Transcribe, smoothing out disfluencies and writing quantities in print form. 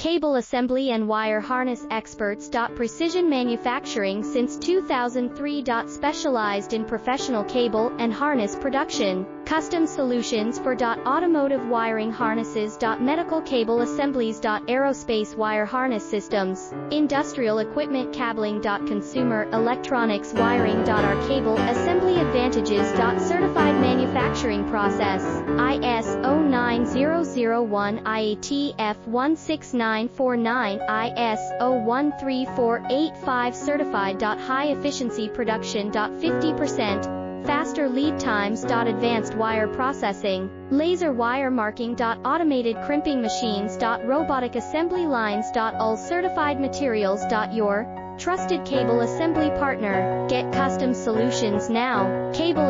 Cable assembly and wire harness experts. Precision manufacturing since 2003. Specialized in professional cable and harness production. Custom solutions for automotive wiring harnesses. Medical cable assemblies. Aerospace wire harness systems. Industrial equipment cabling. Consumer electronics wiring. Our cable assembly advantages. Certified manufacturing process. ISO 9001 IATF 16949 ISO 13485 certified. High efficiency production. 50% faster lead times. Advanced wire processing, laser wire marking. Automated crimping machines. Robotic assembly lines. All certified materials. Your trusted cable assembly partner. Get custom solutions now. Cable